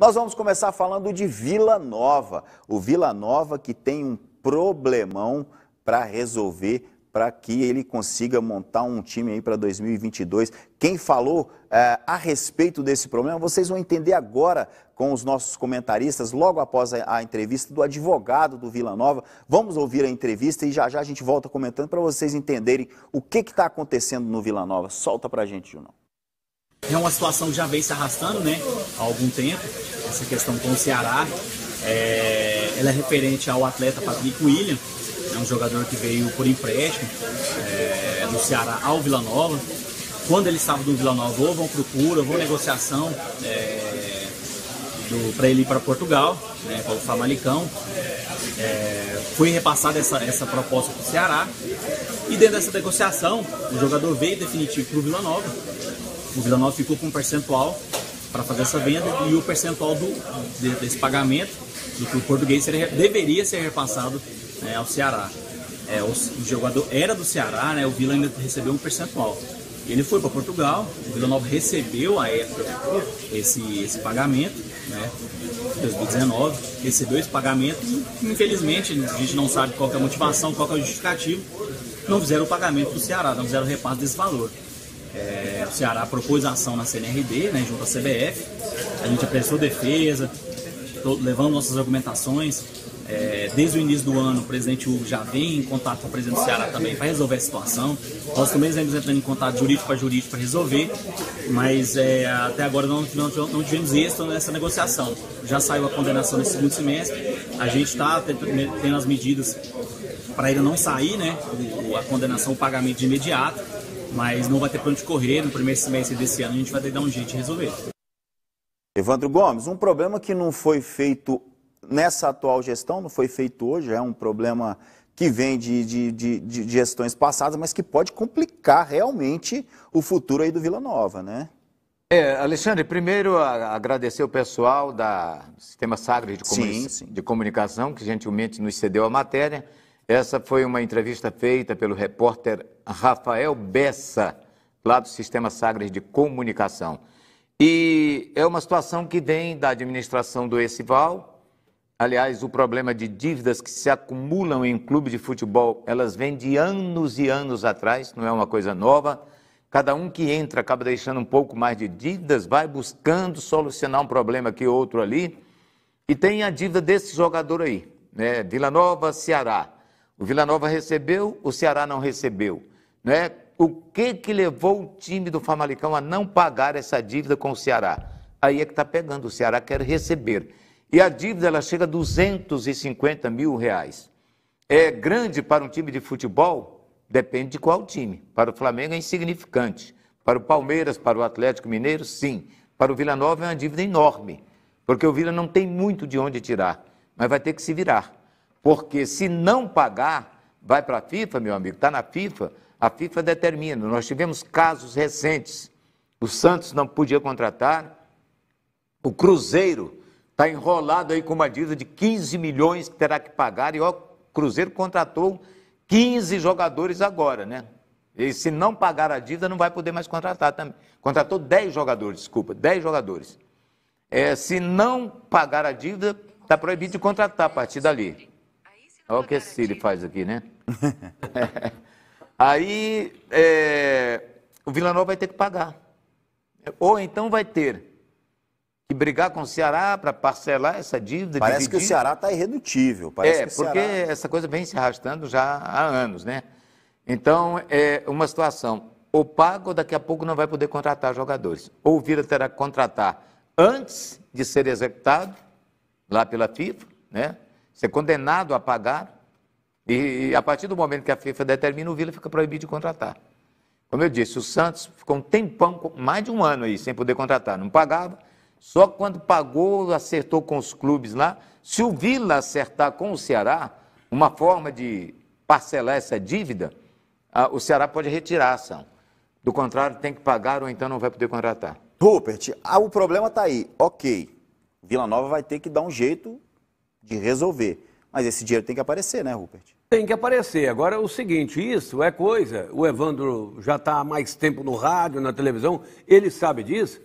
Nós vamos começar falando de Vila Nova. O Vila Nova que tem um problemão para resolver, para que ele consiga montar um time aí para 2022. Quem falou a respeito desse problema, vocês vão entender agora com os nossos comentaristas, logo após a entrevista do advogado do Vila Nova. Vamos ouvir a entrevista e já já a gente volta comentando para vocês entenderem o que está acontecendo no Vila Nova. Solta para a gente, Junão. É uma situação que já vem se arrastando, né, há algum tempo, essa questão com o Ceará. Ela é referente ao atleta Patrick William, é um jogador que veio por empréstimo do Ceará ao Vila Nova. Quando ele estava no Vila Nova, houve uma procura, houve uma negociação para ele ir para Portugal, né, para o Famalicão. Foi repassada essa proposta para o Ceará, e dentro dessa negociação, o jogador veio definitivo para o Vila Nova. O Vila Nova ficou com um percentual para fazer essa venda, e o percentual desse pagamento do clube português deveria ser repassado ao Ceará. O jogador era do Ceará, né, o Vila ainda recebeu um percentual. Ele foi para Portugal, o Vila Nova recebeu à época esse pagamento, né, em 2019, recebeu esse pagamento e, infelizmente, a gente não sabe qual que é a motivação, qual que é o justificativo, não fizeram o pagamento do Ceará, não fizeram o repasse desse valor. O Ceará propôs a ação na CNRD, né, junto à CBF, a gente apresentou defesa, levando nossas argumentações. Desde o início do ano, o presidente Hugo já vem em contato com o presidente do Ceará também para resolver a situação. Nós também estamos entrando em contato jurídico para resolver, mas até agora não tivemos êxito nessa negociação. Já saiu a condenação nesse segundo semestre, a gente está tendo as medidas para ele não sair, né, a condenação, o pagamento de imediato, mas não vai ter para onde correr. No primeiro semestre desse ano a gente vai ter que dar um jeito de resolver. Evandro Gomes, um problema que não foi feito nessa atual gestão, não foi feito hoje, é um problema que vem de gestões passadas, mas que pode complicar realmente o futuro aí do Vila Nova, né? Alexandre, primeiro agradecer o pessoal do Sistema Sagres de Comunicação, que gentilmente nos cedeu a matéria. Essa foi uma entrevista feita pelo repórter Rafael Bessa, lá do Sistema Sagres de Comunicação. E é uma situação que vem da administração do Essival. Aliás, o problema de dívidas que se acumulam em clube de futebol, elas vêm de anos e anos atrás, não é uma coisa nova. Cada um que entra acaba deixando um pouco mais de dívidas, vai buscando solucionar um problema aqui, outro ali. E tem a dívida desse jogador aí, né? Vila Nova, Ceará. O Vila Nova recebeu, o Ceará não recebeu, né? O que levou o time do Famalicão a não pagar essa dívida com o Ceará? Aí é que está pegando, o Ceará quer receber. E a dívida, ela chega a 250 mil reais. É grande para um time de futebol? Depende de qual time. Para o Flamengo é insignificante. Para o Palmeiras, para o Atlético Mineiro, sim. Para o Vila Nova é uma dívida enorme, porque o Vila não tem muito de onde tirar, mas vai ter que se virar. Porque se não pagar, vai para a FIFA, meu amigo, está na FIFA, a FIFA determina. Nós tivemos casos recentes, o Santos não podia contratar, o Cruzeiro está enrolado aí com uma dívida de 15 milhões que terá que pagar, e o Cruzeiro contratou 15 jogadores agora, né? E se não pagar a dívida, não vai poder mais contratar também. Contratou 10 jogadores, desculpa, 10 jogadores. Se não pagar a dívida, está proibido de contratar a partir dali. Olha o que esse Cílio faz aqui, né? Aí, o Vila Nova vai ter que pagar. Ou então vai ter que brigar com o Ceará para parcelar essa dívida. Parece dividir. Que o Ceará está irredutível. Parece que porque essa coisa vem se arrastando já há anos, né? Então, é uma situação. Ou paga, ou daqui a pouco não vai poder contratar jogadores. Ou o Vila terá que contratar antes de ser executado, lá pela FIFA, né? Ser condenado a pagar, e a partir do momento que a FIFA determina, o Vila fica proibido de contratar. Como eu disse, o Santos ficou um tempão, mais de um ano aí, sem poder contratar, não pagava, só quando pagou, acertou com os clubes lá. Se o Vila acertar com o Ceará, uma forma de parcelar essa dívida, o Ceará pode retirar a ação. Do contrário, tem que pagar ou então não vai poder contratar. Rupert, o problema está aí, ok, Vila Nova vai ter que dar um jeito de resolver. Mas esse dinheiro tem que aparecer, né, Rupert? Tem que aparecer. Agora, o seguinte, isso é coisa... O Evandro já está há mais tempo no rádio, na televisão, ele sabe disso.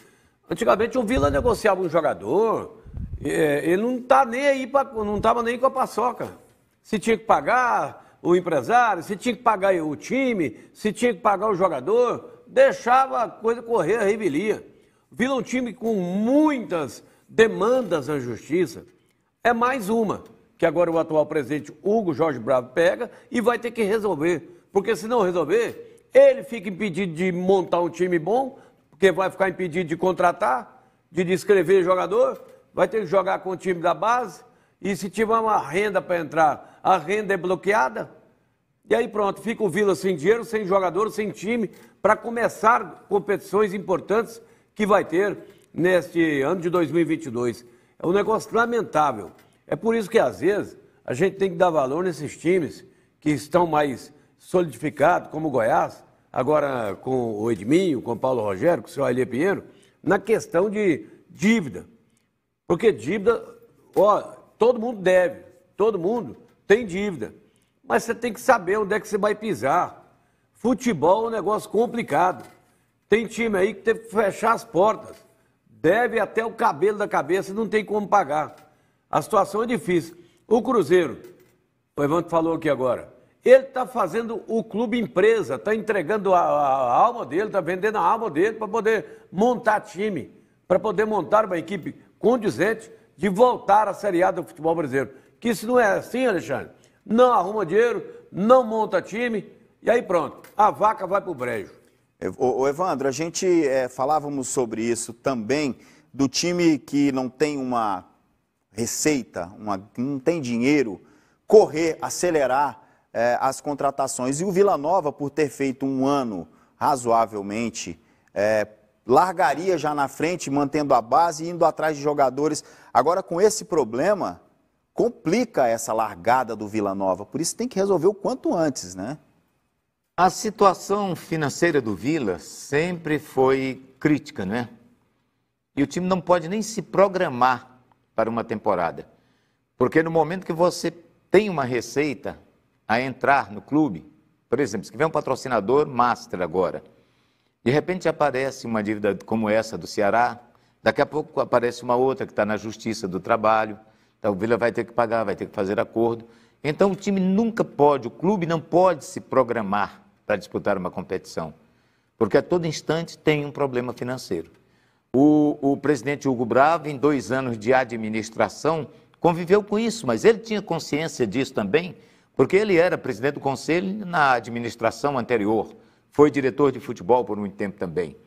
Antigamente o Vila negociava um jogador, ele não tá nem aí não estava nem com a paçoca. Se tinha que pagar o empresário, se tinha que pagar o time, se tinha que pagar o jogador, deixava a coisa correr a revelia. Vila um time com muitas demandas na justiça. É mais uma que agora o atual presidente Hugo Jorge Bravo pega e vai ter que resolver. Porque se não resolver, ele fica impedido de montar um time bom, porque vai ficar impedido de contratar, de descrever jogador, vai ter que jogar com o time da base, e se tiver uma renda para entrar, a renda é bloqueada, e aí pronto, fica o Vila sem dinheiro, sem jogador, sem time, para começar competições importantes que vai ter neste ano de 2022. É um negócio lamentável. É por isso que, às vezes, a gente tem que dar valor nesses times que estão mais solidificados, como o Goiás, agora com o Edminho, com o Paulo Rogério, com o seu Ailê Pinheiro, na questão de dívida. Porque dívida, ó, todo mundo deve, todo mundo tem dívida. Mas você tem que saber onde é que você vai pisar. Futebol é um negócio complicado. Tem time aí que teve que fechar as portas. Deve até o cabelo da cabeça, não tem como pagar. A situação é difícil. O Cruzeiro, o Evandro falou aqui agora, ele está fazendo o clube empresa, está entregando a alma dele, está vendendo a alma dele para poder montar time, para poder montar uma equipe condizente de voltar à Série A do futebol brasileiro. Que se não é assim, Alexandre, não arruma dinheiro, não monta time, e aí pronto, a vaca vai para o brejo. Ô Evandro, a gente falávamos sobre isso também, do time que não tem uma receita, não tem dinheiro, correr, acelerar as contratações. E o Vila Nova, por ter feito um ano razoavelmente, largaria já na frente, mantendo a base e indo atrás de jogadores. Agora, com esse problema, complica essa largada do Vila Nova. Por isso tem que resolver o quanto antes, né? A situação financeira do Vila sempre foi crítica, né? E o time não pode nem se programar para uma temporada. Porque no momento que você tem uma receita a entrar no clube, por exemplo, se tiver um patrocinador master agora, de repente aparece uma dívida como essa do Ceará, daqui a pouco aparece uma outra que está na Justiça do Trabalho, então o Vila vai ter que pagar, vai ter que fazer acordo. Então o time nunca pode, o clube não pode se programar para disputar uma competição, porque a todo instante tem um problema financeiro. O presidente Hugo Bravo, em 2 anos de administração, conviveu com isso, mas ele tinha consciência disso também, porque ele era presidente do conselho na administração anterior, foi diretor de futebol por muito tempo também,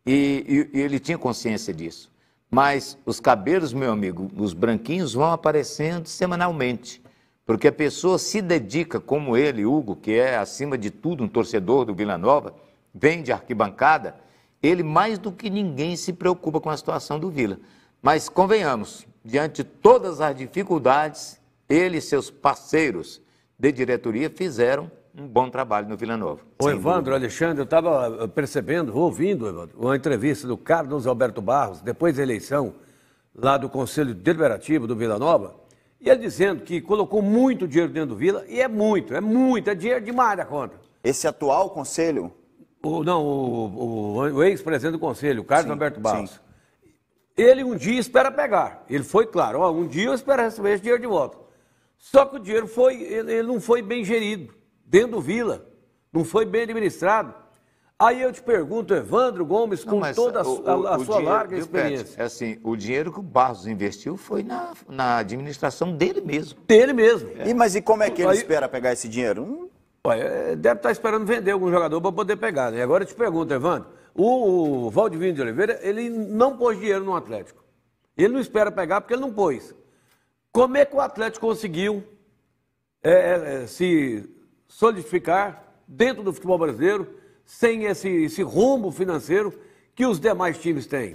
e ele tinha consciência disso. Mas os cabelos, meu amigo, os branquinhos vão aparecendo semanalmente, porque a pessoa se dedica, como ele, Hugo, que é, acima de tudo, um torcedor do Vila Nova, vem de arquibancada, ele mais do que ninguém se preocupa com a situação do Vila. Mas, convenhamos, diante de todas as dificuldades, ele e seus parceiros de diretoria fizeram um bom trabalho no Vila Nova. Ô Evandro, Alexandre, eu estava percebendo, ouvindo, Evandro, uma entrevista do Carlos Alberto Barros, depois da eleição, lá do Conselho Deliberativo do Vila Nova, e ele dizendo que colocou muito dinheiro dentro do Vila, e é dinheiro demais da conta. Esse atual conselho? O ex-presidente do conselho, o Carlos Alberto Barros. Sim. Ele um dia espera pegar. Ele foi claro, um dia eu espero receber esse dinheiro de volta. Só que o dinheiro ele não foi bem gerido dentro do Vila, não foi bem administrado. Aí eu te pergunto, Evandro Gomes, com toda a sua larga experiência. É assim, o dinheiro que o Barros investiu foi na administração dele mesmo. Dele mesmo. Mas e como é que ele espera pegar esse dinheiro? Olha, deve estar esperando vender algum jogador para poder pegar, né? Agora eu te pergunto, Evandro, o Valdivino de Oliveira, ele não pôs dinheiro no Atlético. Ele não espera pegar porque ele não pôs. Como é que o Atlético conseguiu se solidificar dentro do futebol brasileiro sem esse rumo financeiro que os demais times têm?